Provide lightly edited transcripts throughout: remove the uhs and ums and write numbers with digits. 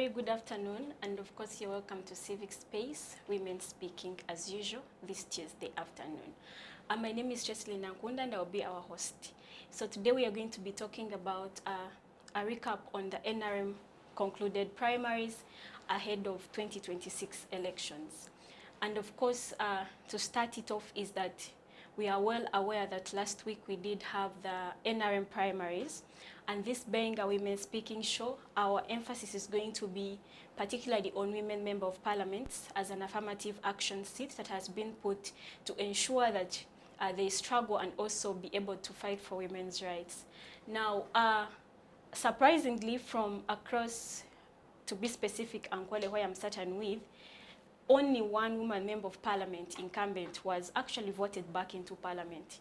very good afternoon, and of course you're welcome to Civic Space, Women Speaking as usual, this Tuesday afternoon. My name is Trasyleen Ankunda and I'll be our host. So today we are going to be talking about a recap on the NRM concluded primaries ahead of 2026 elections. And of course, to start it off is that we are well aware that last week we did have the NRM primaries, and this being a women speaking show, our emphasis is going to be particularly on women member of parliaments as an affirmative action seat that has been put to ensure that they struggle and also be able to fight for women's rights. Now, surprisingly, from across, to be specific, Ankwale, where I'm certain with, only one woman member of parliament incumbent was actually voted back into parliament.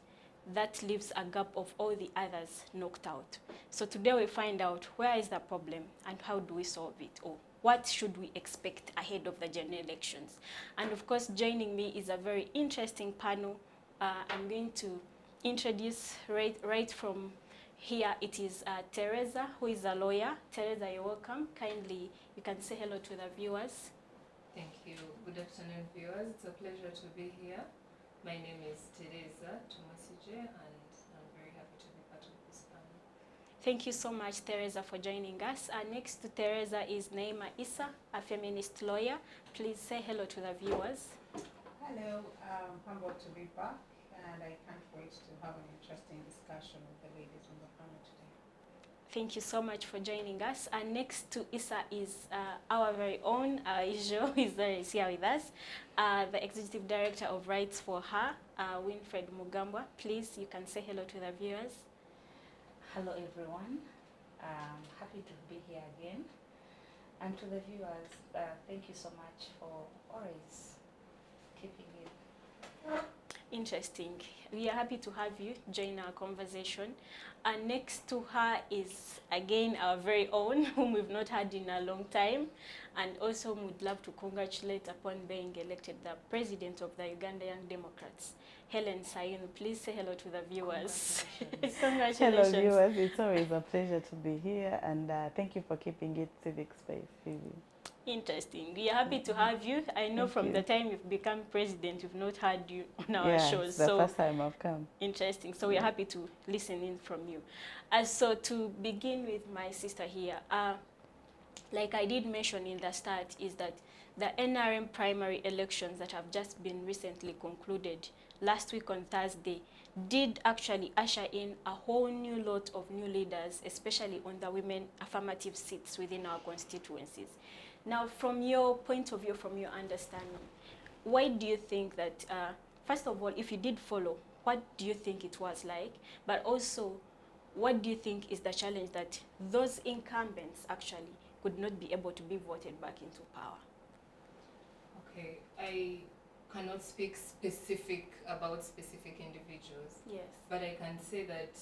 That leaves a gap of all the others knocked out. So today we find out where is the problem and how do we solve it, or what should we expect ahead of the general elections. And of course, joining me is a very interesting panel. I'm going to introduce right from here. It is Theresa, who is a lawyer. Theresa, you're welcome. Kindly, you can say hello to the viewers. Thank you. Good afternoon, viewers. It's a pleasure to be here. My name is Theresa Tumwesigye, and I'm very happy to be part of this panel. Thank you so much, Theresa, for joining us. Next to Theresa is Naima Isa, a feminist lawyer. Please say hello to the viewers. Hello, humbled to be back, and I can't wait to have an interesting discussion with the ladies on the panel today. Thank you so much for joining us. And next to Isa is our very own Ijo, is here with us, the Executive Director of Rights for Her, Winfred Mugambwa. Please, you can say hello to the viewers. Hello everyone, happy to be here again. And to the viewers, thank you so much for always keeping it. Interesting. We are happy to have you join our conversation. And next to her is, again, our very own, whom we've not had in a long time, and also would love to congratulate upon being elected the President of the Uganda Young Democrats, Hellen Sayuni. Please say hello to the viewers. Congratulations. Congratulations. Hello viewers, it's always a pleasure to be here, and thank you for keeping it civic space, Phoebe. Interesting. We are happy to have you. I know Thank from you. the time you've become president, we've not had you on our Yeah, shows. it's the first time I've come. Interesting. So we're happy to listen in from you. So to begin with, my sister here, like I did mention in the start, is that the NRM primary elections that have just been recently concluded last week on Thursday did actually usher in a whole new lot of new leaders, especially on the women affirmative seats within our constituencies. Now, from your point of view, from your understanding, why do you think that, first of all, if you did follow, what do you think it was like? But also, what do you think is the challenge that those incumbents actually could not be able to be voted back into power? Okay, I cannot speak about specific individuals. Yes. But I can say that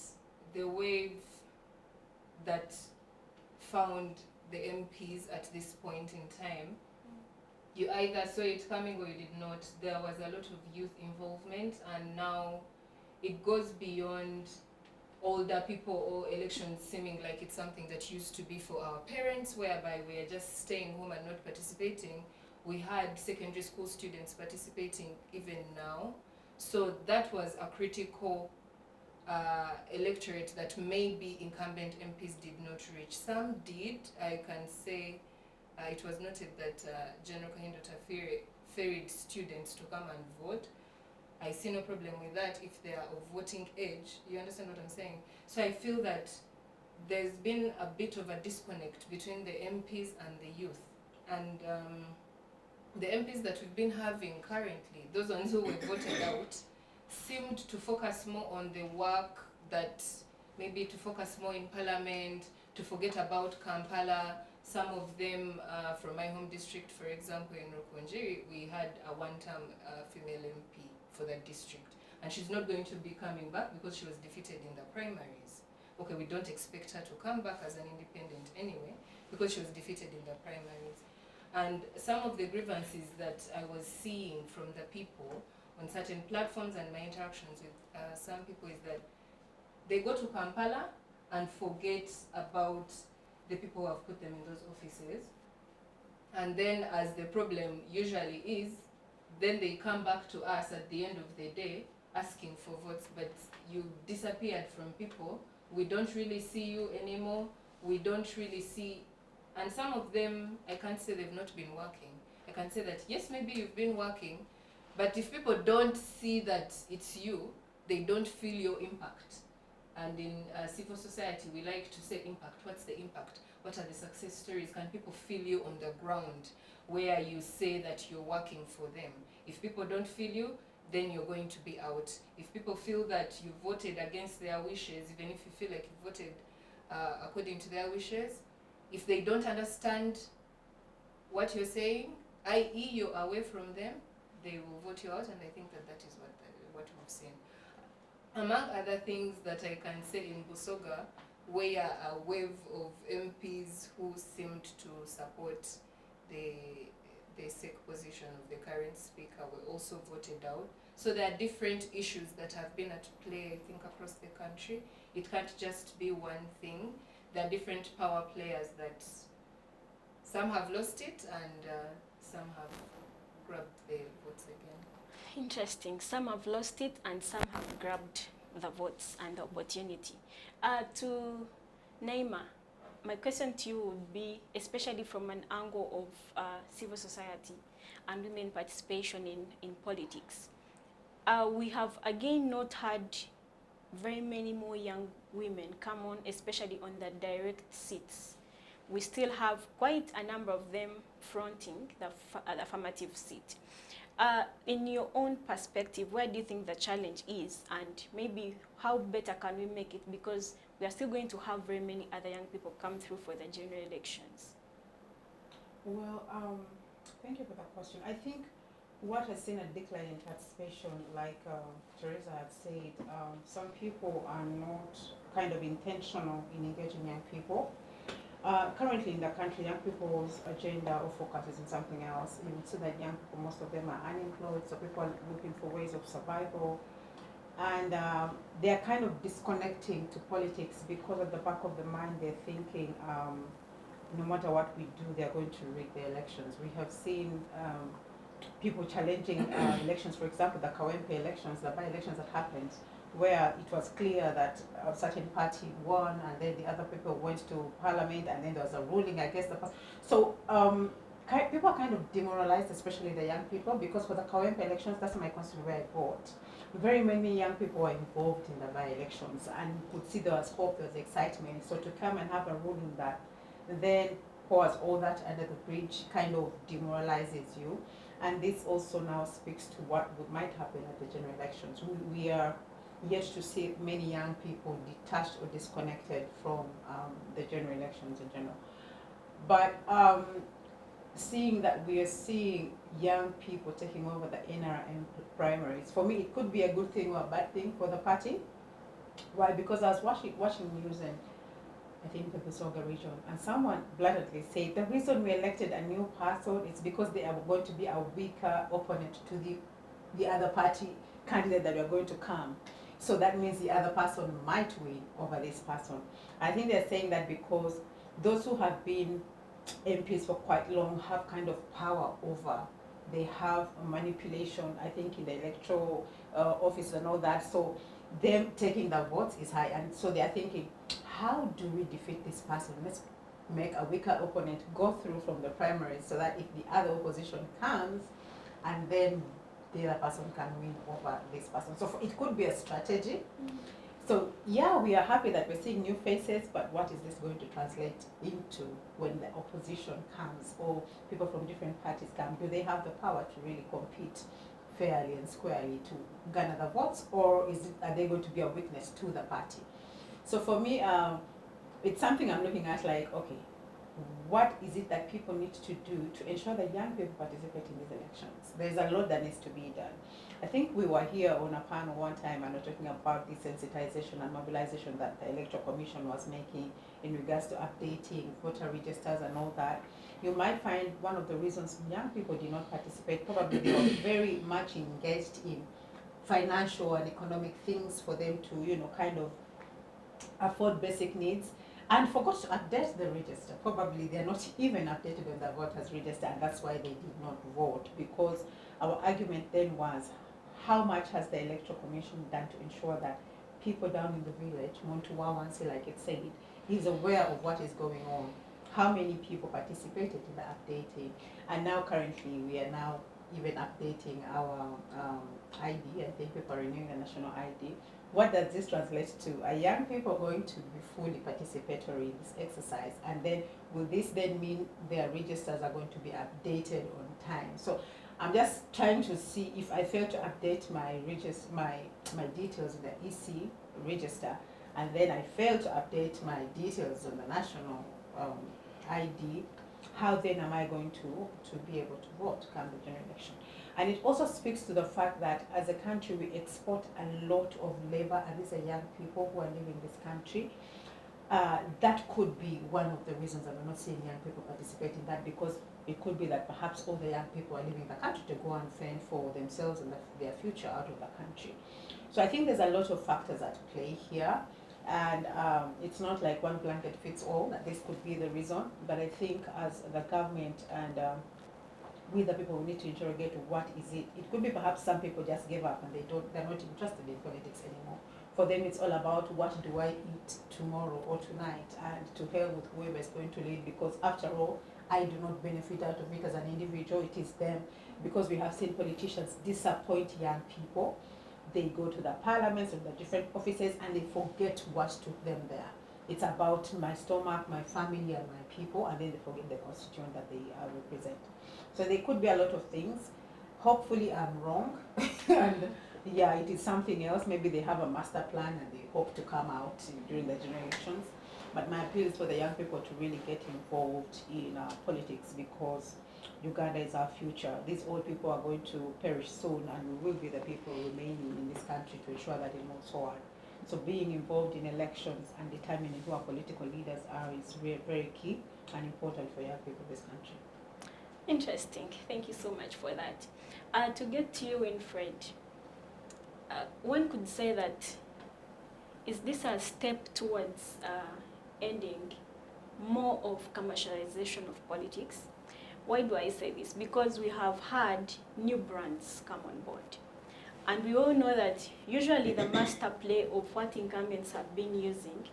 the wave that found the MPs at this point in time, you either saw it coming or you did not. There was a lot of youth involvement, and now it goes beyond older people or elections seeming like it's something that used to be for our parents, whereby we are just staying home and not participating. We had secondary school students participating even now. So that was a critical electorate that maybe incumbent MPs did not reach. Some did. I can say it was noted that General Kahindota ferried students to come and vote. I see no problem with that if they are of voting age. You understand what I'm saying? So I feel that there's been a bit of a disconnect between the MPs and the youth. And the MPs that we've been having currently, those ones who were voted out, seemed to focus more on the work, that maybe to focus more in parliament, to forget about Kampala. Some of them from my home district, for example, in Rukunjiri, we had a one-term female MP for that district. And she's not going to be coming back because she was defeated in the primaries. Okay, we don't expect her to come back as an independent anyway, because she was defeated in the primaries. And some of the grievances that I was seeing from the people on certain platforms and my interactions with some people is that they go to Kampala and forget about the people who have put them in those offices. And then, as the problem usually is, then they come back to us at the end of the day asking for votes, but you disappeared from people. We don't really see you anymore. We don't really see, and some of them, I can't say they've not been working. I can say that, yes, maybe you've been working, but if people don't see that it's you, they don't feel your impact. And in civil society, we like to say impact. What's the impact? What are the success stories? Can people feel you on the ground where you say that you're working for them? If people don't feel you, then you're going to be out. If people feel that you voted against their wishes, even if you feel like you voted according to their wishes, if they don't understand what you're saying, i.e. you're away from them, they will vote you out, and I think that that is what we've seen. Among other things that I can say in Busoga, where a wave of MPs who seemed to support the SEC position of the current speaker were also voted out. So there are different issues that have been at play, I think, across the country. It can't just be one thing. There are different power players that some have lost it and some have grabbed the votes again. Interesting. Some have lost it and some have grabbed the votes and the opportunity. To Naima, my question to you would be, especially from an angle of civil society and women participation in politics. We have again not had very many more young women come on, especially on the direct seats. We still have quite a number of them fronting the affirmative seat. In your own perspective, where do you think the challenge is, and maybe how better can we make it, because we are still going to have very many other young people come through for the general elections? Well, thank you for that question. I think what has seen a decline in participation, like Theresa had said, some people are not kind of intentional in engaging young people. Currently in the country, young people's agenda or focus is in something else. You would see that young people, most of them are unemployed, so people are looking for ways of survival. And they're kind of disconnecting to politics because at the back of the mind they're thinking, no matter what we do, they're going to rig the elections. We have seen people challenging elections, for example, the Kawempe elections, the by-elections that happened, where it was clear that a certain party won and then the other people went to parliament and then there was a ruling against the party. So people are kind of demoralized, especially the young people, because for the Kawempe elections, that's my constituency where I vote. Very many young people were involved in the by-elections and could see there was hope, there was excitement. So to come and have a ruling that then pours all that under the bridge kind of demoralizes you. And this also now speaks to what might happen at the general elections. We are yet to see many young people detached or disconnected from the general elections in general. But seeing that we are seeing young people taking over the NRM primaries, for me it could be a good thing or a bad thing for the party. Why? Because I was watching news in, I think, the Busoga region, and someone blatantly said the reason we elected a new person is because they are going to be a weaker opponent to the other party candidate that are going to come. So that means the other person might win over this person. I think they're saying that because those who have been MPs for quite long have kind of power over. They have manipulation, I think, in the electoral office and all that. So them taking the votes is high. And so they are thinking, how do we defeat this person? Let's make a weaker opponent go through from the primaries so that if the other opposition comes, and then the other person can win over this person. So it could be a strategy. So yeah, we are happy that we're seeing new faces, but what is this going to translate into when the opposition comes or people from different parties come? Do they have the power to really compete fairly and squarely to garner the votes, or are they going to be a weakness to the party? So for me, it's something I'm looking at like, okay, what is it that people need to do to ensure that young people participate in these elections? There's a lot that needs to be done. I think we were here on a panel one time and we're talking about the sensitization and mobilization that the Electoral Commission was making in regards to updating voter registers and all that. You might find one of the reasons young people did not participate, probably they were very much engaged in financial and economic things for them to, kind of afford basic needs. and forgot to update the register. Probably they're not even updated on the voters register, and that's why they did not vote, because our argument then was, how much has the Electoral Commission done to ensure that people down in the village, Montuwawansi, like it said, is aware of what is going on? How many people participated in the updating? And now currently we are now even updating our ID. I think people are renewing the national ID. What does this translate to? Are young people going to be fully participatory in this exercise? And then will this then mean their registers are going to be updated on time? So I'm just trying to see if I fail to update my details in the EC register, and then I fail to update my details on the national ID, how then am I going to be able to vote come the general election? And it also speaks to the fact that as a country we export a lot of labor, and these are young people who are living in this country. That could be one of the reasons that we're not seeing young people participate in that, because it could be that perhaps all the young people are leaving the country to go and fend for themselves and their future out of the country. So I think there's a lot of factors at play here, and it's not like one blanket fits all, that this could be the reason, but I think as the government and we the people, we need to interrogate what is it. It could be perhaps some people just gave up and they're not interested in politics anymore. For them it's all about what do I eat tomorrow or tonight, and to hell with whoever is going to lead, because after all I do not benefit out of it as an individual, it is them. Because we have seen politicians disappoint young people. They go to the parliaments or the different offices and they forget what took them there. It's about my stomach, my family and my people, and then they forget the constituent that they represent. So there could be a lot of things. Hopefully I'm wrong and yeah, it is something else. Maybe they have a master plan and they hope to come out during the general elections. But my appeal is for the young people to really get involved in politics, because Uganda is our future. These old people are going to perish soon, and we will be the people remaining in this country to ensure that it moves forward. So being involved in elections and determining who our political leaders are is very, very key and important for young people in this country. Interesting. Thank you so much for that. To get to you, Winfred, one could say that, is this a step towards ending more of commercialization of politics? Why do I say this? Because we have had new brands come on board. And we all know that usually the master play of what incumbents have been using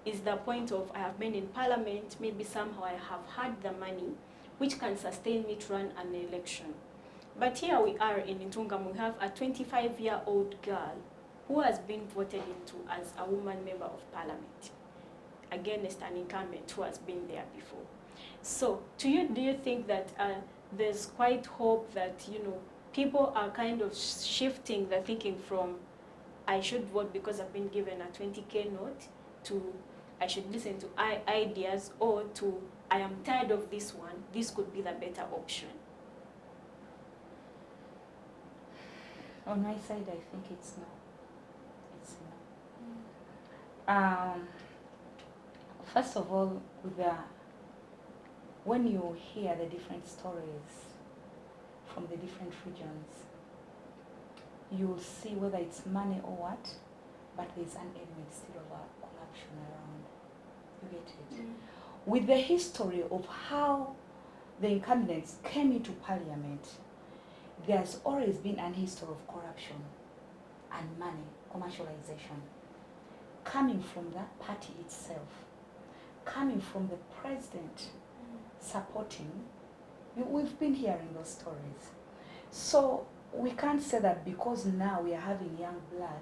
is the point of, I have been in parliament, maybe somehow I have had the money which can sustain me to run an election. But here we are in Ntungam, we have a 25-year-old girl who has been voted into as a woman member of parliament against an incumbent who has been there before. So to you, do you think that there's quite hope that, you know, people are kind of shifting the thinking from I should vote because I've been given a 20K note to I should listen to ideas, or to I am tired of this one, this could be the better option? On my side, I think it's no. It's no. First of all, when you hear the different stories from the different regions, you'll see whether it's money or what, but there's an element still of a corruption around. You get it? With the history of how the incumbents came into parliament, there's always been an history of corruption and money, commercialization, coming from that party itself, coming from the president supporting. We've been hearing those stories. So we can't say that because now we are having young blood,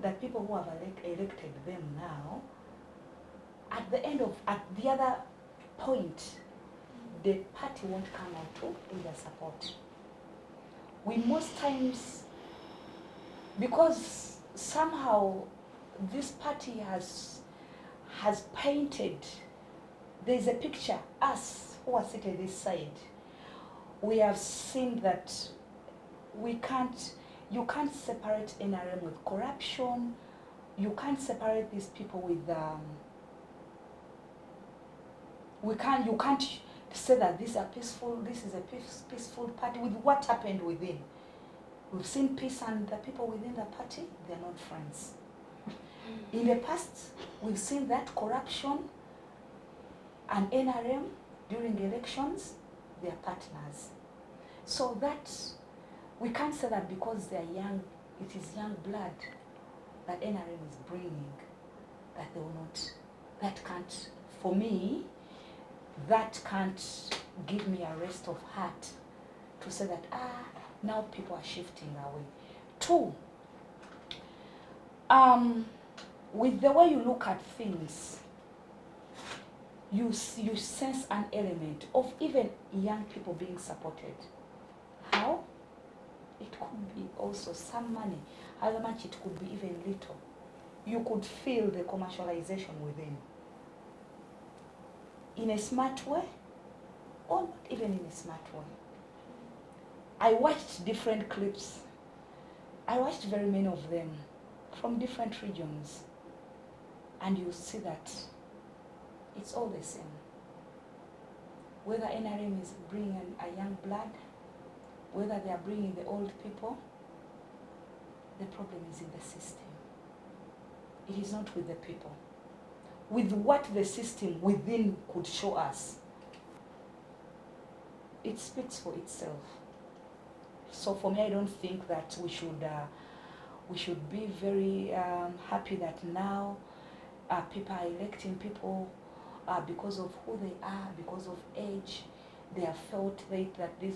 that people who have elected them now, at the other point, the party won't come out to in their support. We most times, because somehow this party has painted, there's a picture, us who are seated this side, we have seen that you can't separate NRM with corruption, you can't separate these people with, you can't say that this is a peaceful party with what happened within. We've seen peace, and the people within the party, they're not friends. In the past, we've seen that corruption, And NRM, during elections, they are partners. So that, we can't say that because they are young, it is young blood that NRM is bringing, that they will not, that can't, for me, that can't give me a rest of heart to say that, now people are shifting away. Two, with the way you look at things, you sense an element of even young people being supported. How? It could be also some money, however much it could be even little. You could feel the commercialization within. In a smart way, or not even in a smart way. I watched different clips. I watched very many of them from different regions. And you see that it's all the same. Whether NRM is bringing a young blood, whether they are bringing the old people, the problem is in the system. It is not with the people. With what the system within could show us, it speaks for itself. So for me, I don't think that we should be very happy that now people are electing people because of who they are, because of age. They have felt that these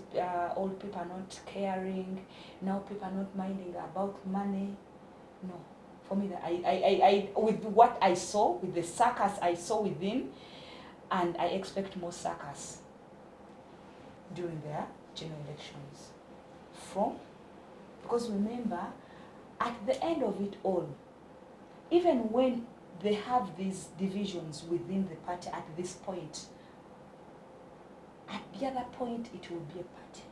old people are not caring. Now people are not minding about money. No. For me, I with what I saw, with the circus I saw within, and I expect more circus during their general elections. Because remember, at the end of it all, even when they have these divisions within the party at this point, at the other point it will be a party.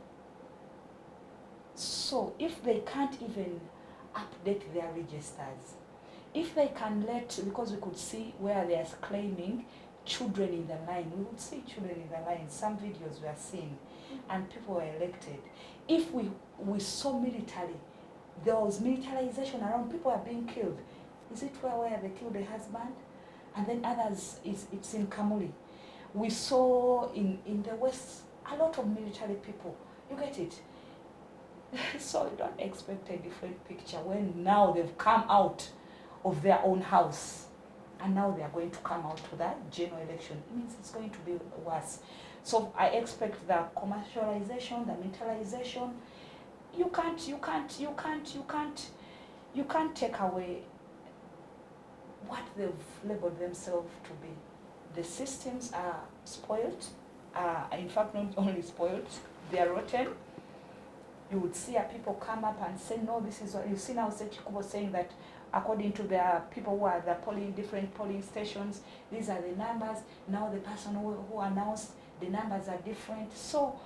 So if they can't even update their registers, if they can because we could see where they are claiming children in the line, we would see children in the line, some videos we are seeing, and people were elected. If we saw military, there was militarization around, people are being killed. Is it where they killed the husband? And then others, it's in Kamuli. We saw in the West a lot of military people. You get it? So you don't expect a different picture when now they've come out of their own house and now they are going to come out to that general election. It means it's going to be worse. So I expect the commercialization, the militarization. You can't take away what they've labeled themselves to be. The systems are spoiled. In fact, not only spoiled, they are rotten. You would see people come up and say, no, this is what you see now. Sechikubo saying that according to the people who are the different polling stations, these are the numbers. Now the person who announced the numbers are different. So,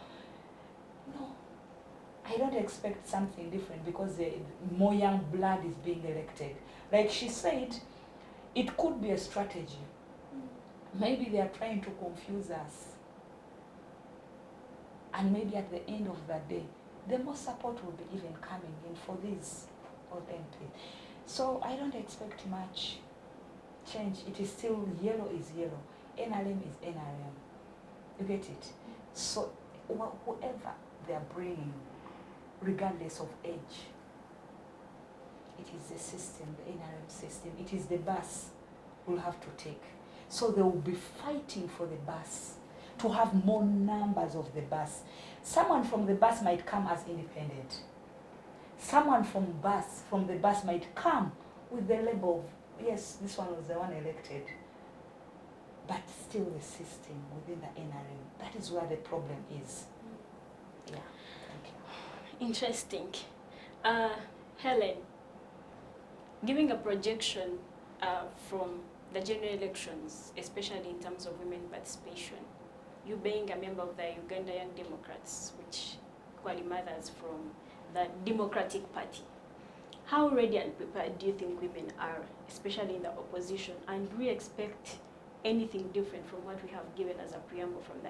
no, I don't expect something different because more young blood is being elected. Like she said, it could be a strategy. Maybe they are trying to confuse us. And maybe at the end of the day, the more support will be even coming in for these old MP. So I don't expect much change. It is still yellow is yellow. NRM is NRM. You get it? So whoever they are bringing, regardless of age, it is the system, the NRM system. It is the bus we'll have to take. So they will be fighting for the bus, to have more numbers of the bus. Someone from the bus might come as independent. Someone from the bus might come with the label of, yes, this one was the one elected. But still the system within the NRM. That is where the problem is. Yeah, thank you. Interesting. Hellen, giving a projection from the general elections, especially in terms of women participation, you being a member of the Uganda Young Democrats, which equally mothers from the Democratic Party, how ready and prepared do you think women are, especially in the opposition, and do we expect anything different from what we have given as a preamble from the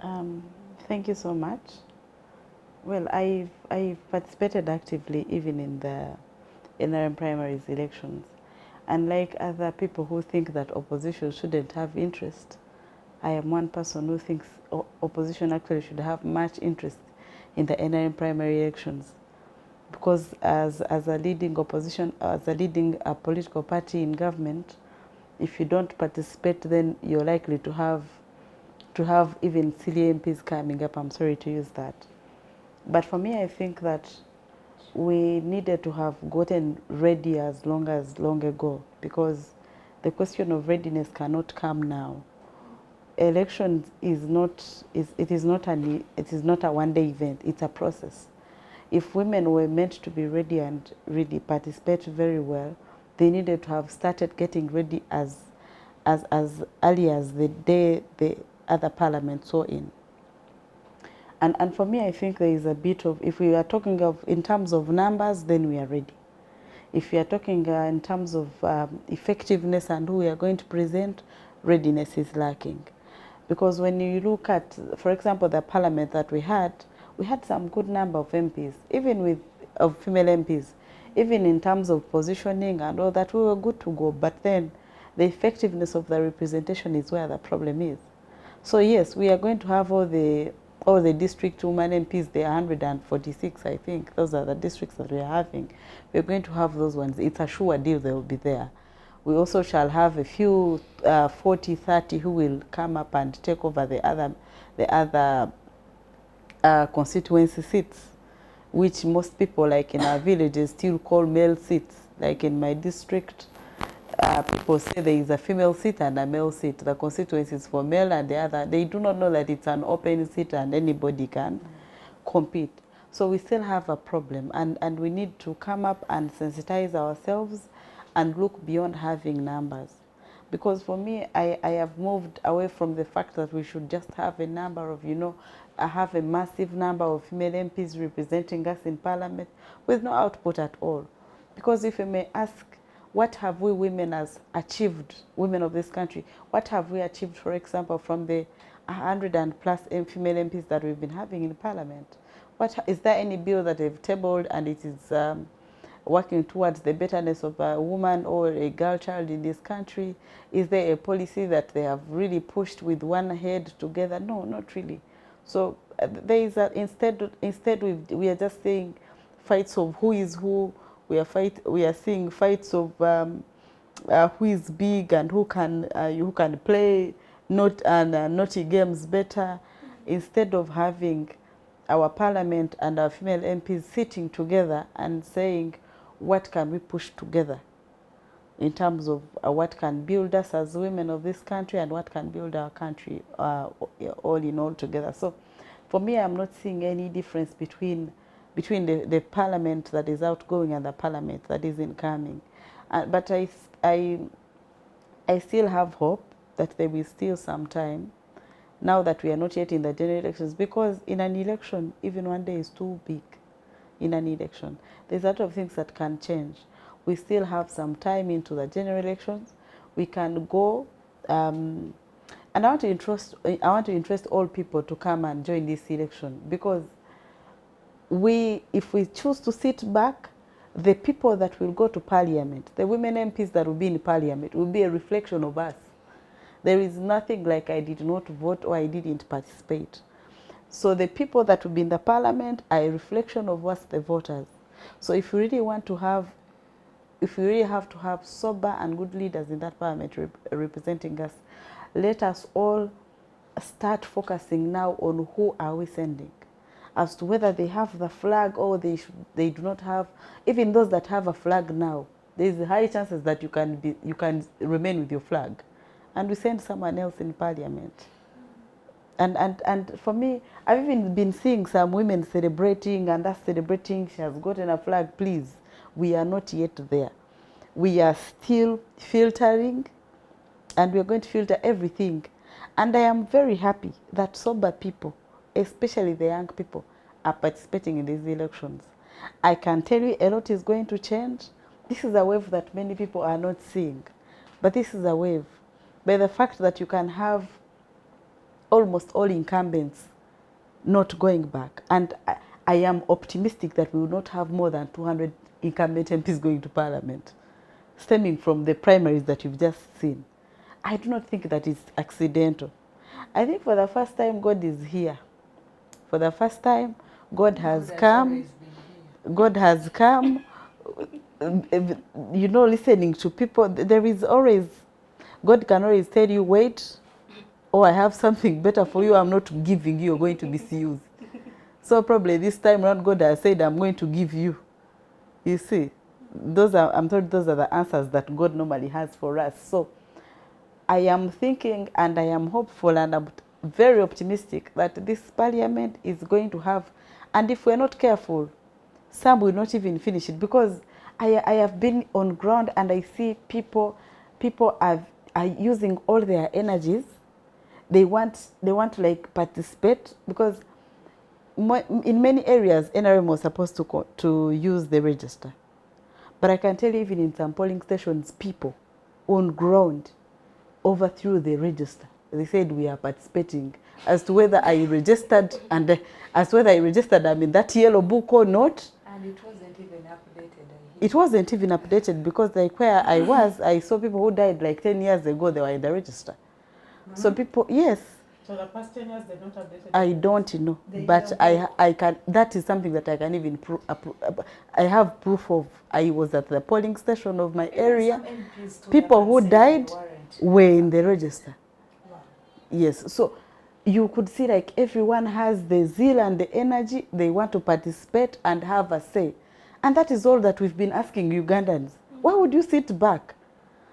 NRM? Thank you so much. Well, I've participated actively even in the NRM Primaries elections, Unlike other people who think that opposition shouldn't have interest, I am one person who thinks opposition actually should have much interest in the NRM primary elections. Because as a leading opposition, as a leading political party in government, if you don't participate, then you're likely to have even silly MPs coming up. I'm sorry to use that. But for me, I think that we needed to have gotten ready as long ago, because the question of readiness cannot come now. Elections is not a one-day event. It's a process. If women were meant to be ready and really participate very well, they needed to have started getting ready as early as the day the other parliament saw in. And for me, I think there is a bit of, if we are talking of in terms of numbers, then we are ready. If we are talking in terms of effectiveness and who we are going to present, readiness is lacking. Because when you look at, for example, the parliament that we had some good number of MPs, even of female MPs, even in terms of positioning and all that, we were good to go. But then the effectiveness of the representation is where the problem is. So yes, we are going to have all the district women MPs, there are 146, I think. Those are the districts that we are having. We're going to have those ones. It's a sure deal they will be there. We also shall have a few 40, 30 who will come up and take over the other constituency seats, which most people, like in our villages, still call male seats. Like in my district, people say there is a female seat and a male seat. The constituency is for male and the other. They do not know that it's an open seat and anybody can compete. So we still have a problem, and we need to come up and sensitize ourselves and look beyond having numbers. Because for me, I have moved away from the fact that we should just have a number of, have a massive number of female MPs representing us in parliament with no output at all. Because if you may ask, what have we women achieved, women of this country, what have we achieved, for example, from the 100+ female MPs that we've been having in parliament? Is there any bill that they've tabled and it is working towards the betterness of a woman or a girl child in this country? Is there a policy that they have really pushed with one head together? No, not really. So there is instead we are just seeing fights of who is who. We are seeing fights of who is big and who can play naughty games better, instead of having our parliament and our female MPs sitting together and saying, what can we push together in terms of what can build us as women of this country and what can build our country all in all together. So for me, I'm not seeing any difference between the parliament that is outgoing and the parliament that is incoming. But I still have hope that there will still some time, now that we are not yet in the general elections, because in an election, even one day is too big. In an election, there's a lot of things that can change. We still have some time into the general elections. We can go, and I want to interest all people to come and join this election, because if we choose to sit back, the people that will go to parliament, the women MPs that will be in parliament, will be a reflection of us. There is nothing like I did not vote or I didn't participate. So the people that will be in the parliament are a reflection of us, the voters. So if you really have to have sober and good leaders in that parliament representing us, let us all start focusing now on who are we sending, as to whether they have the flag or they do not have. Even those that have a flag now, there is high chances that you can remain with your flag, and we send someone else in parliament. And for me, I've even been seeing some women celebrating, and us celebrating, she has gotten a flag. Please, we are not yet there. We are still filtering, and we are going to filter everything. And I am very happy that sober people, especially the young people, are participating in these elections. I can tell you a lot is going to change. This is a wave that many people are not seeing, but this is a wave. By the fact that you can have almost all incumbents not going back. And I am optimistic that we will not have more than 200 incumbent MPs going to parliament. stemming from the primaries that you've just seen. I do not think that is accidental. I think for the first time, God is here. For the first time, God has come. God has come. You know, listening to people, there is always, God can always tell you, wait, oh, I have something better for you, I'm not giving you, you're going to misuse. So probably this time around, God has said, I'm going to give you. You see, I'm told those are the answers that God normally has for us. So I am thinking and I am hopeful and I'm very optimistic that this parliament is going to have, and if we're not careful, some will not even finish it, because I have been on ground and I see people are using all their energies. They want to like participate, because in many areas NRM was supposed to use the register, but I can tell you, even in some polling stations, people on ground overthrew the register. They said we are participating, as to whether I registered and as whether I registered I'm in that yellow book or not. And it wasn't even updated. It wasn't even updated, because like where I was, I saw people who died like 10 years ago, they were in the register. Mm-hmm. So people, yes. So the past 10 years, they don't update it? I don't know, but I can, that is something that I can even I have proof of. I was at the polling station of my area. People who died were in the register. Wow. Yes, so you could see like everyone has the zeal and the energy. They want to participate and have a say. And that is all that we've been asking Ugandans. Why would you sit back?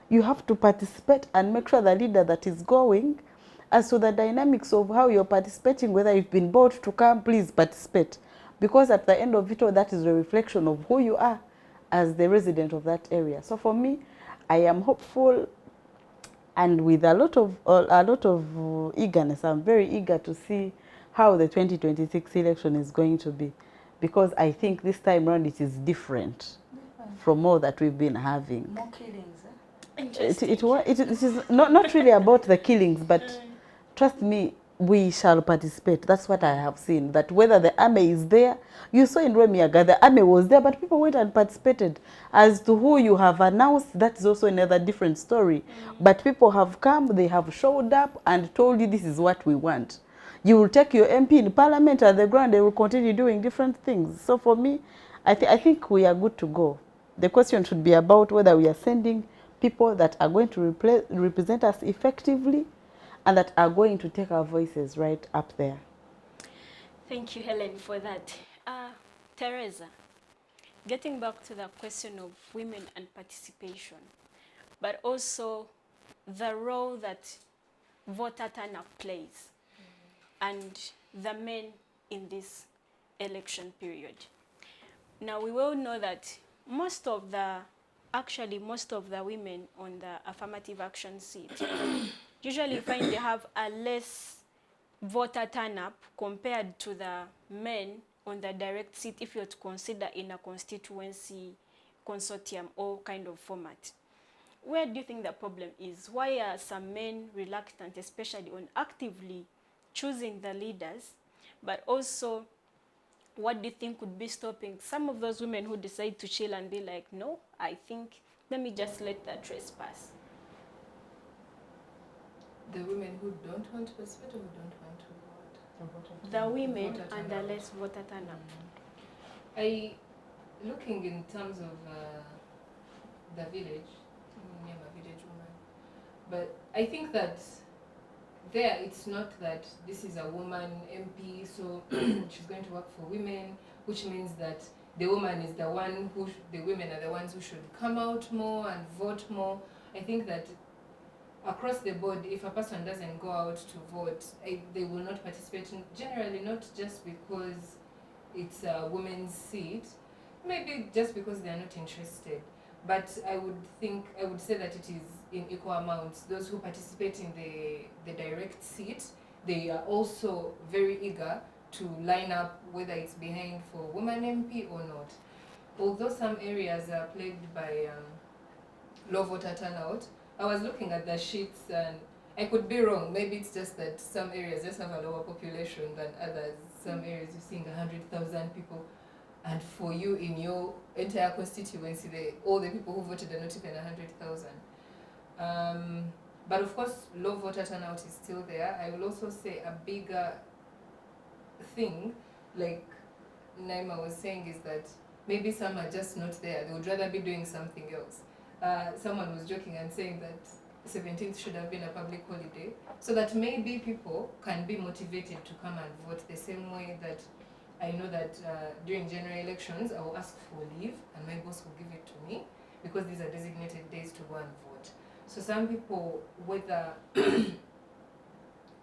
You have to participate and make sure the leader that is going, as to the dynamics of how you're participating, whether you've been bought to come, please participate. Because at the end of it all, that is a reflection of who you are as the resident of that area. So for me, I am hopeful, and with a lot of eagerness. I'm very eager to see how the 2026 election is going to be, because I think this time around it is different from all that we've been having. More killings, It is not really about the killings, but trust me, we shall participate. That's what I have seen, that whether the army is there, you saw in Remiaga, the army was there, but people went and participated. As to who you have announced, that is also another different story. But people have come, they have showed up and told you this is what we want. You will take your MP in parliament at the ground, they will continue doing different things. So for me, I think we are good to go. The question should be about whether we are sending people that are going to represent us effectively, and that are going to take our voices right up there. Thank you, Helen, for that. Theresa, getting back to the question of women and participation, but also the role that voter turnout plays and the men in this election period. Now, we will know that most of the women on the affirmative action seat usually find they have a less voter turn-up compared to the men on the direct seat, if you're to consider in a constituency consortium or kind of format. Where do you think the problem is? Why are some men reluctant, especially on actively choosing the leaders, but also what do you think could be stopping some of those women who decide to chill and be like, no, I think, let me just let that race pass? The women who don't want to participate or who don't want to vote? The women and the less voter turnout. Looking in terms of the village, I'm a village woman, but I think that there it's not that this is a woman MP, so she's going to work for women, which means that the woman is the one the women are the ones who should come out more and vote more. I think that across the board, if a person doesn't go out to vote, they will not participate. Generally, not just because it's a women's seat, maybe just because they are not interested. But I would say that it is in equal amounts. Those who participate in the direct seat, they are also very eager to line up, whether it's behind for woman MP or not. Although some areas are plagued by low voter turnout, I was looking at the sheets and I could be wrong. Maybe it's just that some areas just have a lower population than others. Some areas you're seeing 100,000 people and for you in your entire constituency, all the people who voted are not even 100,000. But of course, low voter turnout is still there. I will also say a bigger thing, like Naima was saying, is that maybe some are just not there. They would rather be doing something else. Someone was joking and saying that 17th should have been a public holiday, so that maybe people can be motivated to come and vote, the same way that I know that during general elections, I will ask for leave and my boss will give it to me because these are designated days to go and vote. So some people, whether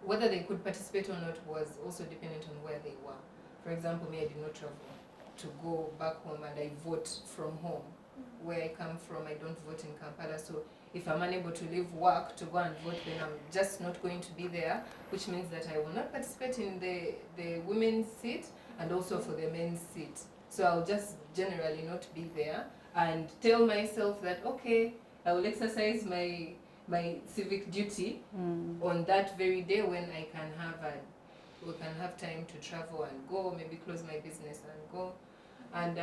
whether they could participate or not was also dependent on where they were. For example, me, I did not travel to go back home and I vote from home. Where I come from, I don't vote in Kampala. So if I'm unable to leave work to go and vote, then I'm just not going to be there, which means that I will not participate in the women's seat and also for the men's seat. So I'll just generally not be there and tell myself that, okay, I will exercise my civic duty on that very day when I can have time to travel and go, maybe close my business and go. And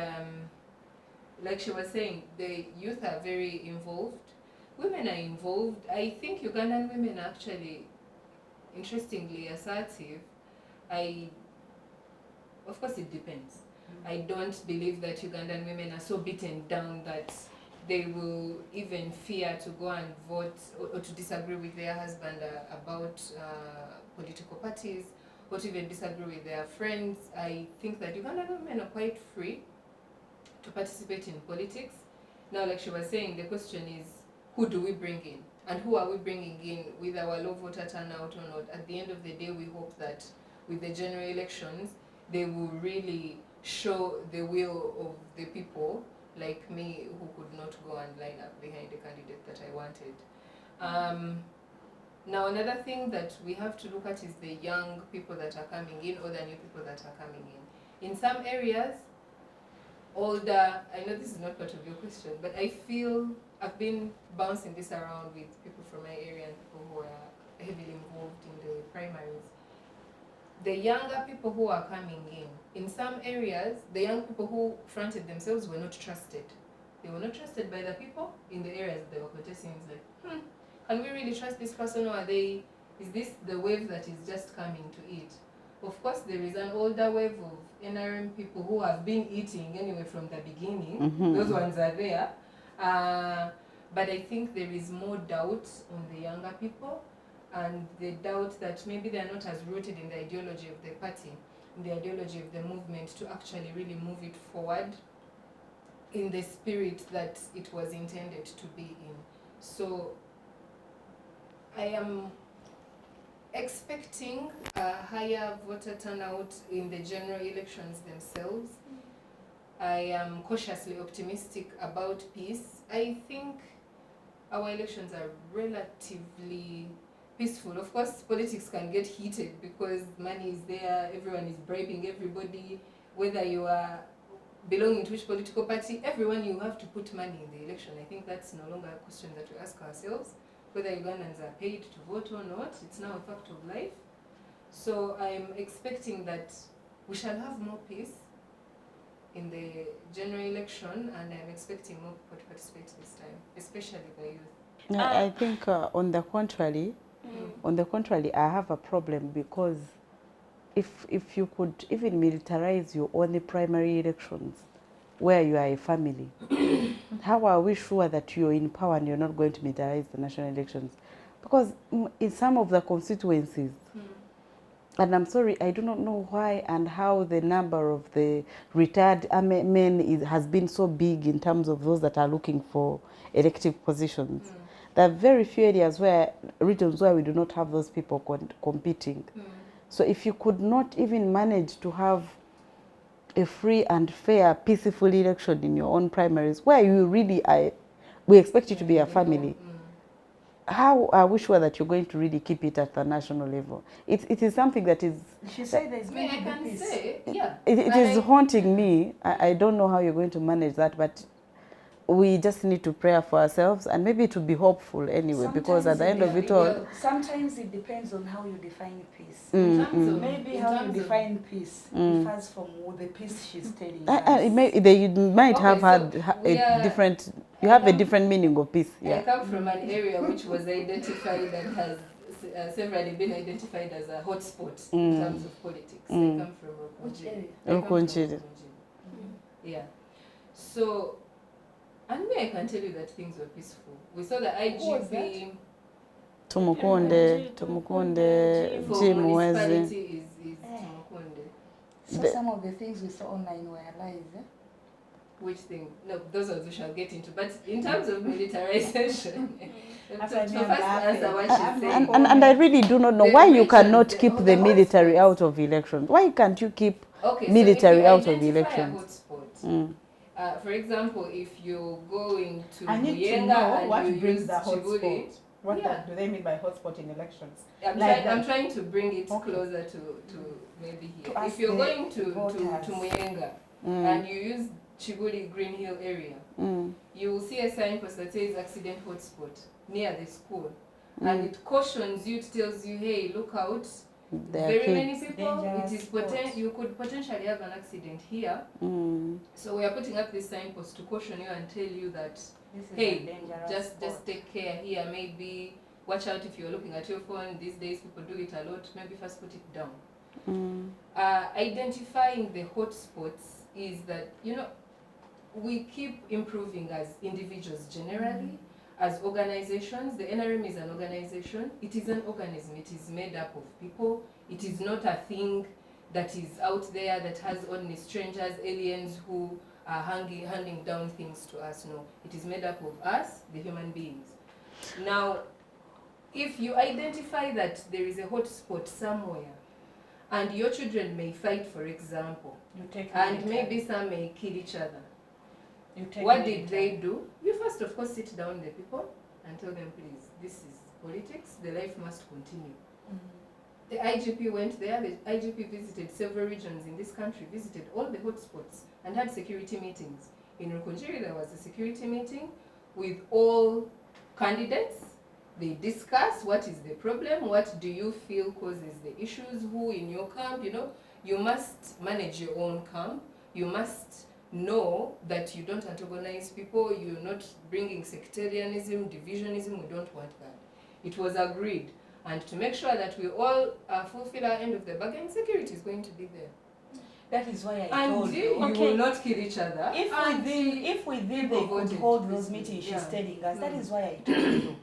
like she was saying, the youth are very involved. Women are involved. I think Ugandan women are actually, interestingly, assertive. Of course, it depends. I don't believe that Ugandan women are so beaten down that they will even fear to go and vote or to disagree with their husband about political parties, or to even disagree with their friends. I think that Ugandan women are quite free to participate in politics. Now, like she was saying, the question is, who do we bring in? And who are we bringing in with our low voter turnout or not? At the end of the day, we hope that with the general elections, they will really show the will of the people, like me, who could not go and line up behind the candidate that I wanted. Now, another thing that we have to look at is the young people that are coming in, or the new people that are coming in. In some areas, older, I know this is not part of your question, but I feel I've been bouncing this around with people from my area and people who are heavily involved in the primaries. The younger people who are coming in some areas, the young people who fronted themselves were not trusted. They were not trusted by the people in the areas they were contesting. It's like, can we really trust this person, or is this the wave that is just coming to eat? Of course, there is an older wave of NRM people who have been eating anyway from the beginning. Those ones are there. But I think there is more doubt on the younger people, and the doubt that maybe they are not as rooted in the ideology of the party, in the ideology of the movement, to actually really move it forward in the spirit that it was intended to be in. So I am expecting a higher voter turnout in the general elections themselves. I am cautiously optimistic about peace. I think our elections are relatively peaceful. Of course, politics can get heated because money is there, everyone is bribing everybody, whether you are belonging to which political party, everyone, you have to put money in the election. I think that's no longer a question that we ask ourselves, whether Ugandans are paid to vote or not. It's now a fact of life. So I'm expecting that we shall have more peace in the general election, and I'm expecting more people to participate this time, especially the youth. I think on the contrary, I have a problem, because if you could even militarize your only primary elections where you are a family, how are we sure that you're in power and you're not going to militarize the national elections? Because in some of the constituencies, and I'm sorry, I do not know why and how the number of the retired men has been so big in terms of those that are looking for elective positions. There are very few regions where we do not have those people competing. So if you could not even manage to have a free and fair, peaceful election in your own primaries, where you really are, we expect you to be a family, how are we sure that you're going to really keep it at the national level? It is something that is... She said there's going to be peace. It is haunting me. I don't know how you're going to manage that, but we just need to pray for ourselves and maybe to be hopeful anyway, because at the end of it all, sometimes it depends on how you define peace. Maybe how you define peace differs from the peace she's telling us. They might have had a different. You have a different meaning of peace. I come from an area which was identified and has severally been identified as a hotspot in terms of politics. I come from Rukunjiri. Yeah. So, and me, I can tell you that things were peaceful. We saw the IGP. Tumukunde, Jim municipality is Tumukunde. So some of the things we saw online were lies, eh? Which thing? No, those ones we shall get into. But in terms of militarization, and I really do not know why you cannot keep the military out of elections. Why can't you keep military out of elections? For example, if you're going to Muyenga and what you brings use the Chibuli, what do they mean by hotspot in elections? I'm trying to bring it closer to maybe here. If you're going to Muyenga and you use Chibuli Green Hill area, you will see a signpost that says accident hotspot near the school. And it cautions you, it tells you, hey, look out, very many people, it is you could potentially have an accident here. So we are putting up this signpost to caution you and tell you that, hey, just take care here, maybe watch out if you're looking at your phone. These days people do it a lot, maybe first put it down. Identifying the hotspots is that, you know, we keep improving as individuals generally, as organizations. The NRM is an organization. It is an organism. It is made up of people. It is not a thing that is out there that has only strangers, aliens who are handing down things to us. No, it is made up of us, the human beings. Now, if you identify that there is a hotspot somewhere, and your children may fight, for example, and maybe some may kill each other, what did they do? You first, of course, sit down with the people and tell them, please, this is politics, the life must continue. The IGP went there, the IGP visited several regions in this country, visited all the hotspots and had security meetings. In Rukunjiri, there was a security meeting with all candidates. They discuss what is the problem, what do you feel causes the issues, who in your camp, you know, you must manage your own camp, you must know that you don't antagonize people, you're not bringing sectarianism, divisionism, we don't want that. It was agreed. And to make sure that we all fulfill our end of the bargain, security is going to be there. That is why I told you. You will not kill each other. If within they could hold those meetings she's telling us, that is why I told you.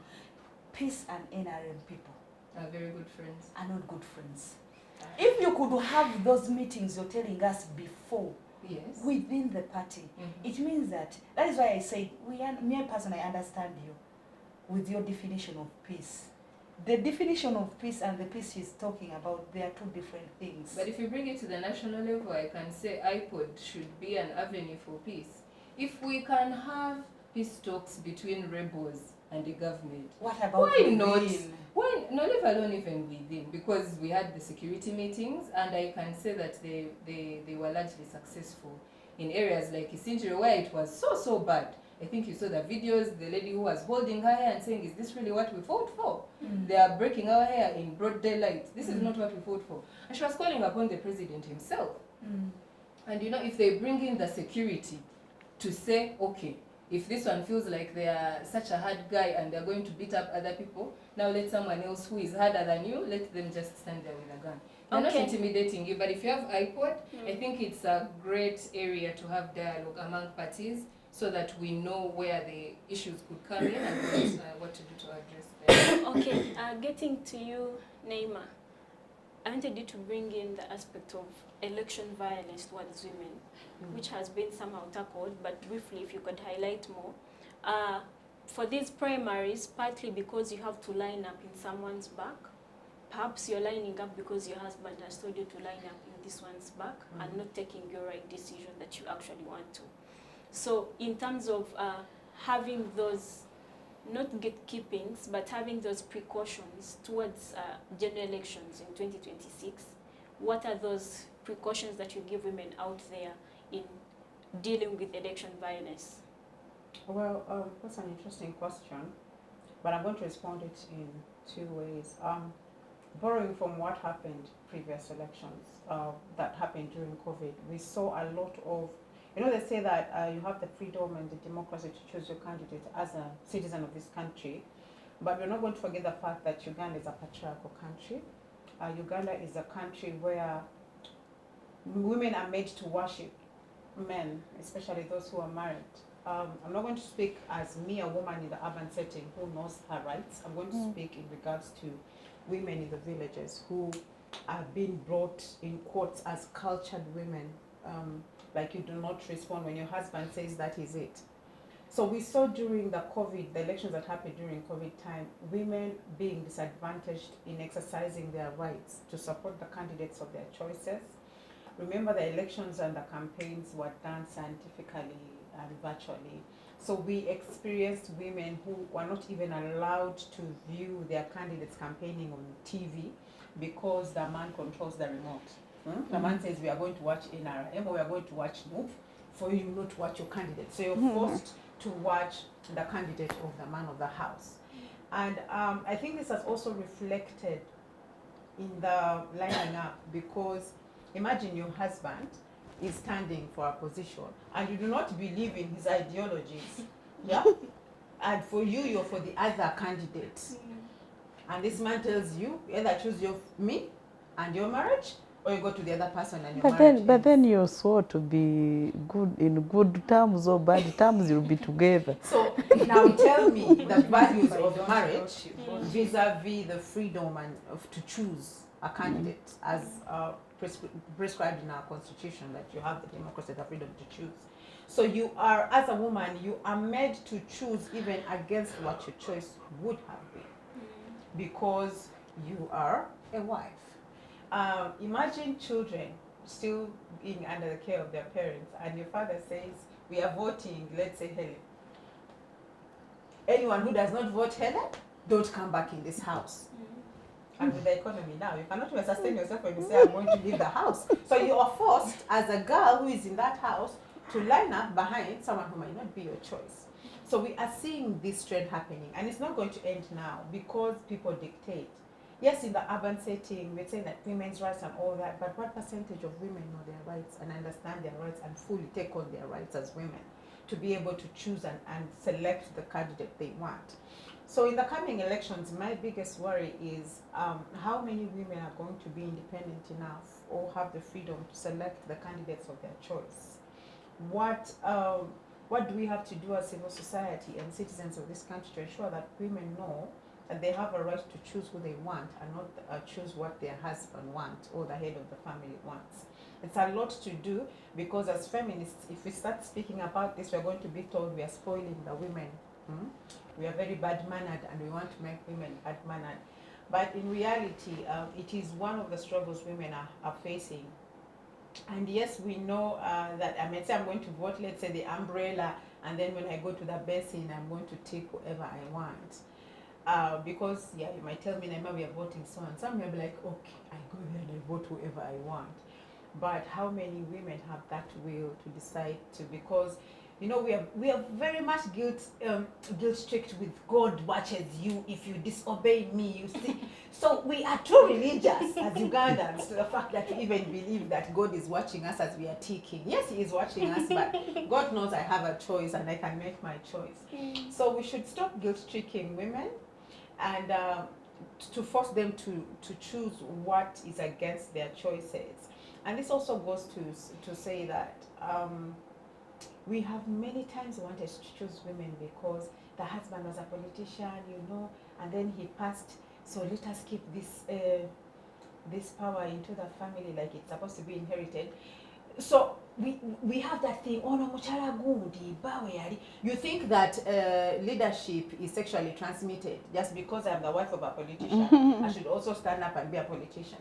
Peace and NRM people are very good friends. Are not good friends. If you could have those meetings you're telling us before, yes, within the party, it means that is why I said me personally, I understand you with your definition of peace. The definition of peace and the peace she's talking about, they are two different things. But if you bring it to the national level, I can say IPOD should be an avenue for peace. If we can have peace talks between rebels and the government, what about why not? Why not, let alone even within? Because we had the security meetings, and I can say that they were largely successful in areas like Isinjiro, where it was so bad. I think you saw the videos, the lady who was holding her hair and saying, is this really what we fought for? They are breaking our hair in broad daylight. This is not what we fought for. And she was calling upon the president himself. And you know, if they bring in the security to say, okay, if this one feels like they are such a hard guy and they're going to beat up other people, now let someone else who is harder than you, let them just stand there with a gun. They're not intimidating you, but if you have IPOD, I think it's a great area to have dialogue among parties, so that we know where the issues could come in and what to do to address them. Okay, getting to you, Naima, I wanted you to bring in the aspect of election violence towards women, which has been somehow tackled, but briefly, if you could highlight more. For these primaries, partly because you have to line up in someone's back, perhaps you're lining up because your husband has told you to line up in this one's back and not taking your right decision that you actually want to. So in terms of having those, not gatekeepings, but having those precautions towards general elections in 2026, what are those precautions that you give women out there in dealing with election violence? Well, that's an interesting question, but I'm going to respond it in two ways. Borrowing from what happened previous elections that happened during COVID, we saw a lot of, they say that you have the freedom and the democracy to choose your candidate as a citizen of this country, but we're not going to forget the fact that Uganda is a patriarchal country. Uganda is a country where women are made to worship men, especially those who are married. I'm not going to speak as me, a woman in the urban setting who knows her rights. I'm going to speak in regards to women in the villages who are being brought in quotes as cultured women. Like you do not respond when your husband says that is it. So we saw during the elections that happened during COVID time, women being disadvantaged in exercising their rights to support the candidates of their choices. Remember, the elections and the campaigns were done scientifically and virtually. So we experienced women who were not even allowed to view their candidates campaigning on TV because the man controls the remote. The man says, we are going to watch NRM or we are going to watch NUP for you not to watch your candidate. So you're forced to watch the candidate of the man of the house. And I think this has also reflected in the lining up, because imagine your husband is standing for a position and you do not believe in his ideologies, yeah? And for you, you're for the other candidate. And this man tells you, either choose me and your marriage, or you go to the other person and your marriage. But then you're swore to be good in good terms or bad terms, you'll be together. So now tell me the values of marriage vis-a-vis the freedom to choose a candidate as prescribed in our constitution, that you have the democracy, the freedom to choose. So you are, as a woman, you are made to choose even against what your choice would have been, because you are a wife. Imagine children still being under the care of their parents, and your father says, we are voting, let's say, Hellen. Anyone who does not vote Hellen, don't come back in this house. And with the economy now, you cannot even sustain yourself when you say, I'm going to leave the house. So you are forced, as a girl who is in that house, to line up behind someone who might not be your choice. So we are seeing this trend happening, and it's not going to end now because people dictate. Yes, in the urban setting, we're saying that women's rights and all that, but what percentage of women know their rights and understand their rights and fully take on their rights as women to be able to choose and select the candidate they want? So in the coming elections, my biggest worry is how many women are going to be independent enough or have the freedom to select the candidates of their choice. What do we have to do as civil society and citizens of this country to ensure that women know that they have a right to choose who they want and not choose what their husband wants or the head of the family wants? It's a lot to do, because as feminists, if we start speaking about this, we're going to be told we are spoiling the women. We are very bad-mannered and we want to make women bad-mannered. But in reality, it is one of the struggles women are facing. And yes, we know that I may say I'm going to vote, let's say, the umbrella, and then when I go to the basin, I'm going to take whoever I want. Because, yeah, you might tell me, Naima, we are voting so and some will be like, okay, I go there and I vote whoever I want. But how many women have that will to decide to? Because, you know, we are very much guilt strict with God watches you. If you disobey me, you see. So we are too religious as Ugandans to the fact that we even believe that God is watching us as we are ticking. Yes, He is watching us, but God knows I have a choice and I can make my choice. So we should stop guilt tricking women and to force them to choose what is against their choices. And this also goes to say that we have many times wanted to choose women because the husband was a politician, you know, and then he passed. So let us keep this power into the family like it's supposed to be inherited. So we have that thing, oh no, muchala gundi, bawe yali. You think that leadership is sexually transmitted. Just because I'm the wife of a politician, I should also stand up and be a politician.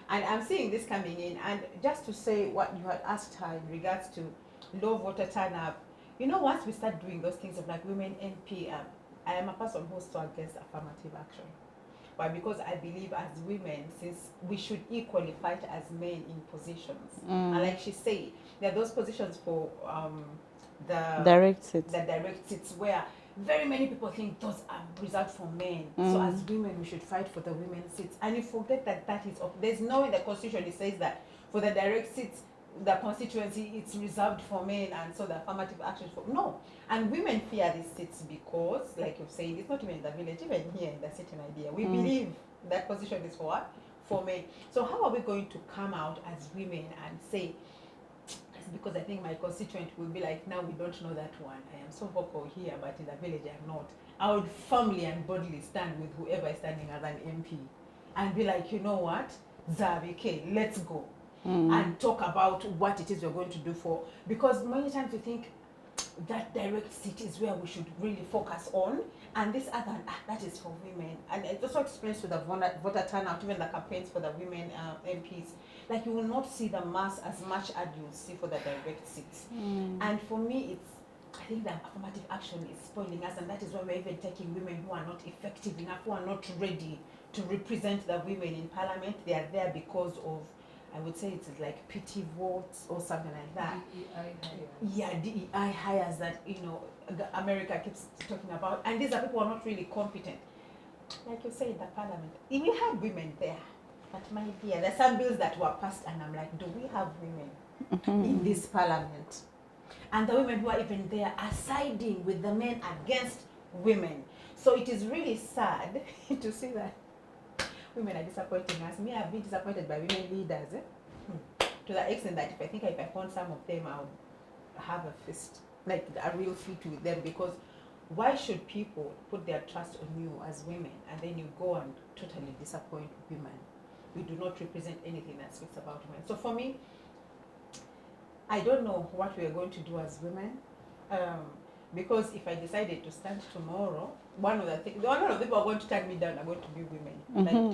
And I'm seeing this coming in. And just to say what you had asked her in regards to low voter turnout, you know, once we start doing those things of like women MP, I am a person who's so against affirmative action. But because I believe as women, since we should equally fight as men in positions. And like she said, there are those positions for the Direct seats. the direct seats, where very many people think those are reserved for men. So as women, we should fight for the women's seats. And you forget that that is, there's no in the constitution it says that for the direct seats, the constituency, it's reserved for men, and so the affirmative action for, no. And women fear these seats because, like you've said, it's not even in the village, even here in the sitting idea. We believe that position is for what? For men. So how are we going to come out as women and say, because I think my constituent will be like, now we don't know that one. I am so vocal here, but in the village I'm not. I would firmly and boldly stand with whoever is standing as an MP and be like, you know what, Zavike, let's go and talk about what it is we're going to do for, because many times we think that direct seat is where we should really focus on, and this other, that is for women. And it also explains to the voter turnout, even the campaigns for the women MPs, like you will not see the mass as much as you see for the direct seats. And for me, I think that affirmative action is spoiling us, and that is why we're even taking women who are not effective enough, who are not ready to represent the women in parliament. They are there because of, I would say it's like pity votes or something like that. DEI hires. Yeah, DEI hires that, America keeps talking about. And these are people who are not really competent. Like you say in the parliament, we have women there. But my dear, there are some bills that were passed and I'm like, do we have women in this parliament? And the women who are even there are siding with the men against women. So it is really sad to see that women are disappointing us. Me, I've been disappointed by women leaders, to the extent that if I found some of them, I would have a fist, like a real fight with them, because why should people put their trust on you as women and then you go and totally disappoint women? We do not represent anything that speaks about women. So for me, I don't know what we are going to do as women, because if I decided to stand tomorrow, one of the people who are going to turn me down are going to be women. Like, who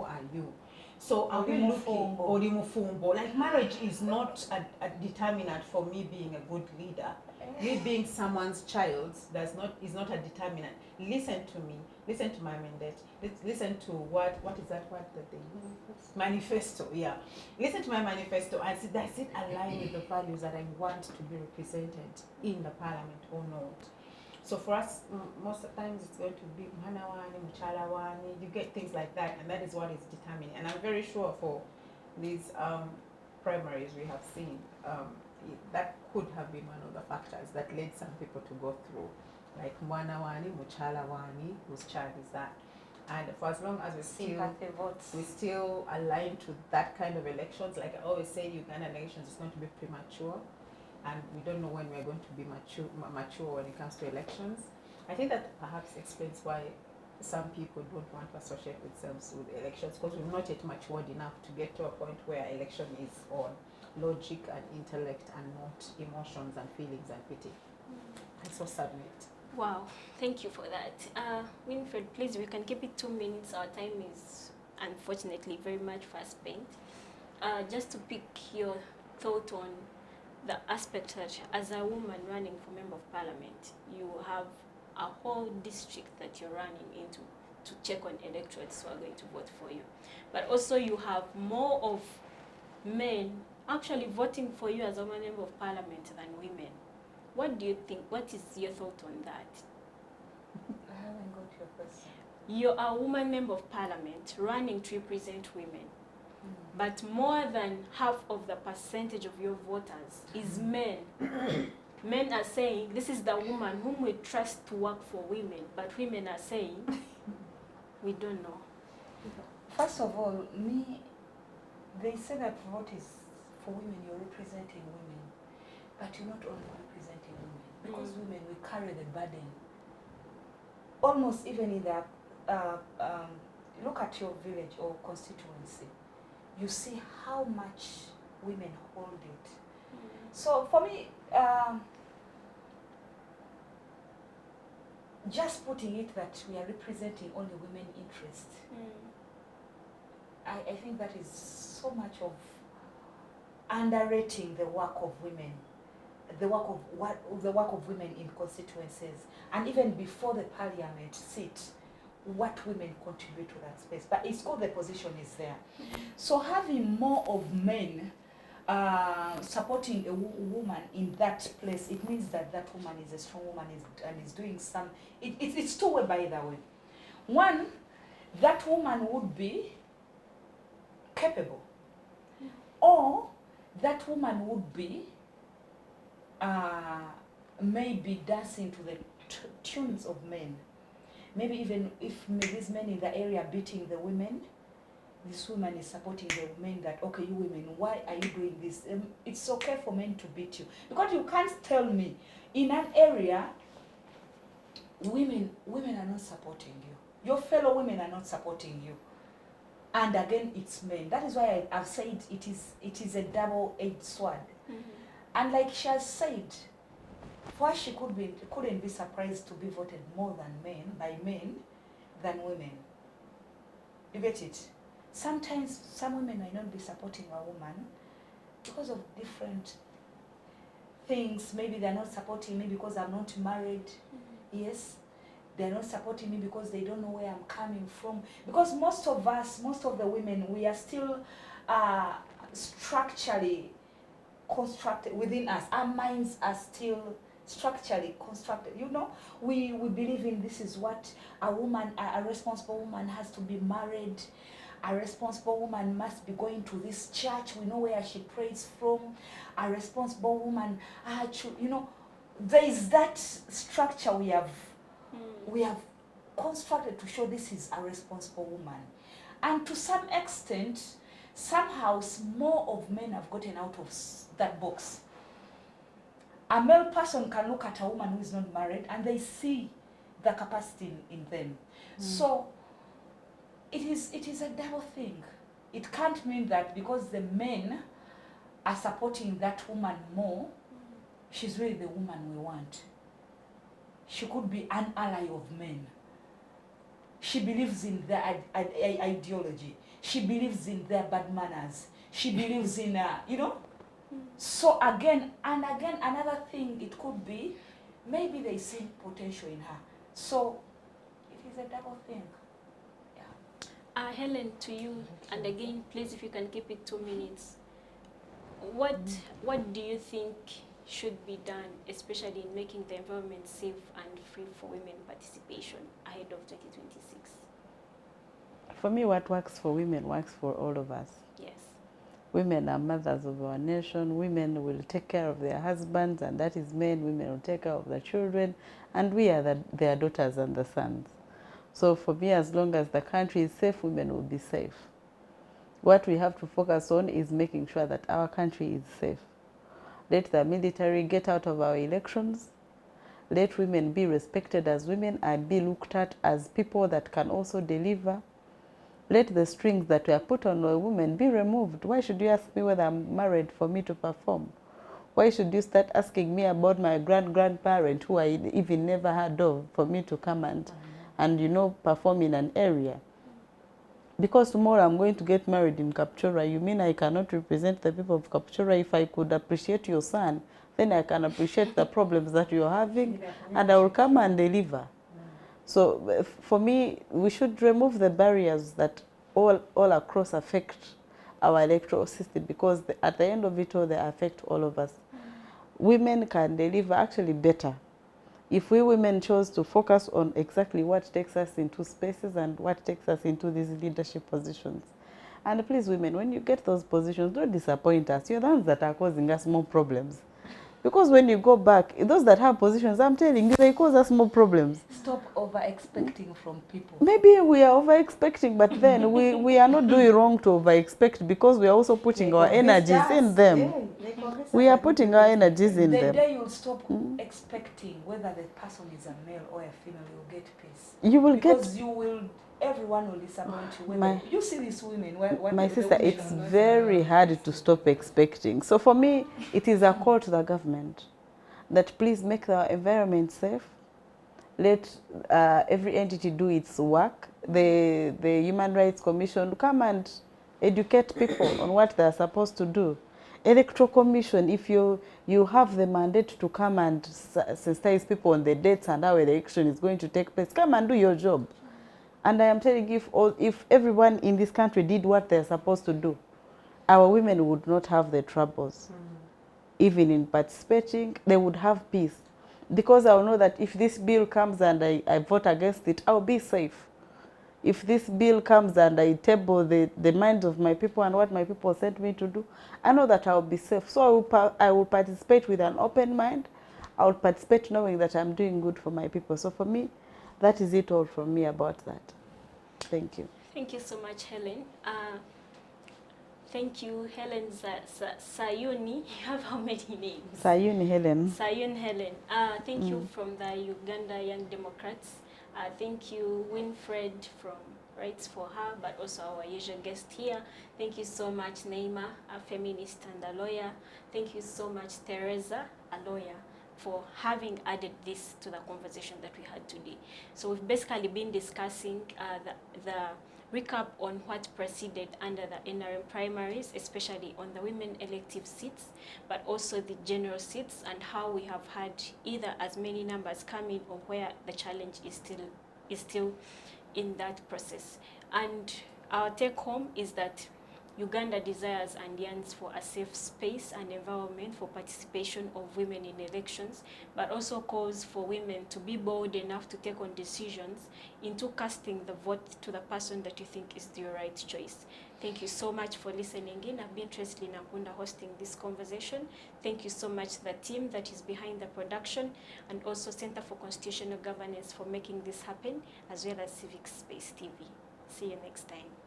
are you? So are we looking, Orimufumbo? Like, marriage is not a determinant for me being a good leader. Me being someone's child is not a determinant. Listen to me. Listen to my mandate. Listen to what is that word that they use? Manifesto. Yeah. Listen to my manifesto and see, does it align with the values that I want to be represented in the parliament or not? So for us, most of the times it's going to be Mhanawani, Muchalawani, you get things like that, and that is what is determining. And I'm very sure for these primaries we have seen, that could have been one of the factors that led some people to go through, like Mwanawani, Muchalawani, whose child is that. And for as long as we still align to that kind of elections, like I always say, Uganda elections is going to be premature, and we don't know when we're going to be mature when it comes to elections. I think that perhaps explains why some people don't want to associate themselves with elections, because we've not yet matured enough to get to a point where election is on logic and intellect and not emotions and feelings and pity. I so submit. Wow, thank you for that. Winfred, please, we can keep it 2 minutes. Our time is unfortunately very much fast spent. Just to pick your thought on the aspect that as a woman running for Member of Parliament, you have a whole district that you're running into to check on electorates who are going to vote for you. But also you have more of men actually voting for you as a Member of Parliament than women. What do you think? What is your thought on that? I haven't got your question. You're a woman Member of Parliament running to represent women. But more than half of the percentage of your voters is men. Men are saying, this is the woman whom we trust to work for women. But women are saying, we don't know. First of all, they say that vote is for women, you're representing women. But you're not only representing women. Because women, we carry the burden. Almost even in the, look at your village or constituency. You see how much women hold it. So for me, just putting it that we are representing only women interests, I think that is so much of underrating the work of women, the work of women in constituencies, and even before the parliament seat, what women contribute to that space. But it's called the position is there. So having more of men supporting a woman in that place, it means that that woman is a strong woman and is doing some. It's two way, by the way. One, that woman would be capable, or that woman would be maybe dancing to the tunes of men. Maybe even if these men in the area beating the women, this woman is supporting the men that, okay, you women, why are you doing this? It's okay for men to beat you. Because you can't tell me in an area, women are not supporting you. Your fellow women are not supporting you. And again, it's men. That is why I've said it is a double-edged sword. Mm-hmm. And like she has said, why she couldn't be surprised to be voted more by men than women. You get it? Sometimes some women might not be supporting a woman because of different things. Maybe they're not supporting me because I'm not married. Mm-hmm. Yes. They're not supporting me because they don't know where I'm coming from. Because most of the women, we are still structurally constructed within us. Our minds are still structurally constructed. You know, we believe in this is what a responsible woman has to be married. A responsible woman must be going to this church. We know where she prays from. A responsible woman, there is that structure we have constructed to show this is a responsible woman. And to some extent, somehow more of men have gotten out of that box. A male person can look at a woman who is not married and they see the capacity in them. So it is a double thing. It can't mean that because the men are supporting that woman more, she's really the woman we want. She could be an ally of men. She believes in their ideology. She believes in their bad manners. She believes in, So again, another thing it could be, maybe they see potential in her. So it is a double thing. Yeah. Helen, to you, and again, please, if you can keep it 2 minutes. What do you think should be done, especially in making the environment safe and free for women participation ahead of 2026? For me, what works for women works for all of us. Yes. Women are mothers of our nation. Women will take care of their husbands, and that is men. Women will take care of their children, and we are their daughters and the sons. So for me, as long as the country is safe, women will be safe. What we have to focus on is making sure that our country is safe. Let the military get out of our elections. Let women be respected as women and be looked at as people that can also deliver. Let the strings that were put on a woman be removed. Why should you ask me whether I'm married for me to perform? Why should you start asking me about my grandparent who I even never heard of for me to come and perform in an area? Because tomorrow I'm going to get married in Kapchora, you mean I cannot represent the people of Kapchora? If I could appreciate your son, then I can appreciate the problems that you're having, and I will come and deliver. So for me, we should remove the barriers that all across affect our electoral system, because at the end of it all, they affect all of us. Women can deliver actually better if we women chose to focus on exactly what takes us into spaces and what takes us into these leadership positions. And please, women, when you get those positions, don't disappoint us. You're the ones that are causing us more problems. Because when you go back, those that have positions, I'm telling you, they cause us more problems. Stop over-expecting from people. Maybe we are over-expecting, but then we are not doing wrong to over-expect, because we are also putting our energies in them. We are putting our energies in them. The day you stop expecting whether the person is a male or a female, you'll get peace. You will because everyone will disappoint you. You see these women. My sister, it's very hard to stop expecting. So for me, it is a call to the government that please make the environment safe. Let every entity do its work. The Human Rights Commission come and educate people on what they're supposed to do. Electoral Commission, if you have the mandate to come and sensitize people on the dates and how the election is going to take place, come and do your job. And I am telling you, if everyone in this country did what they're supposed to do, our women would not have the troubles. Even in participating, they would have peace. Because I'll know that if this bill comes and I vote against it, I'll be safe. If this bill comes and I table the minds of my people and what my people sent me to do, I know that I'll be safe. So I will participate with an open mind. I will participate knowing that I'm doing good for my people. So for me, that is it all from me about that. Thank you. Thank you so much, Hellen. Thank you, Hellen Sayuni. You have how many names? Sayuni Hellen. Sayuni Hellen. Thank you from the Uganda Young Democrats. Thank you, Winfred from Rights for Her, but also our usual guest here. Thank you so much, Naima, a feminist and a lawyer. Thank you so much, Theresa, a lawyer, for having added this to the conversation that we had today. So we've basically been discussing the recap on what proceeded under the NRM primaries, especially on the women elective seats, but also the general seats, and how we have had either as many numbers coming or where the challenge is still in that process. And our take home is that Uganda desires and yearns for a safe space and environment for participation of women in elections, but also calls for women to be bold enough to take on decisions into casting the vote to the person that you think is the right choice. Thank you so much for listening in. I've been Trasyleen Ankunda hosting this conversation. Thank you so much to the team that is behind the production, and also Center for Constitutional Governance for making this happen, as well as Civic Space TV. See you next time.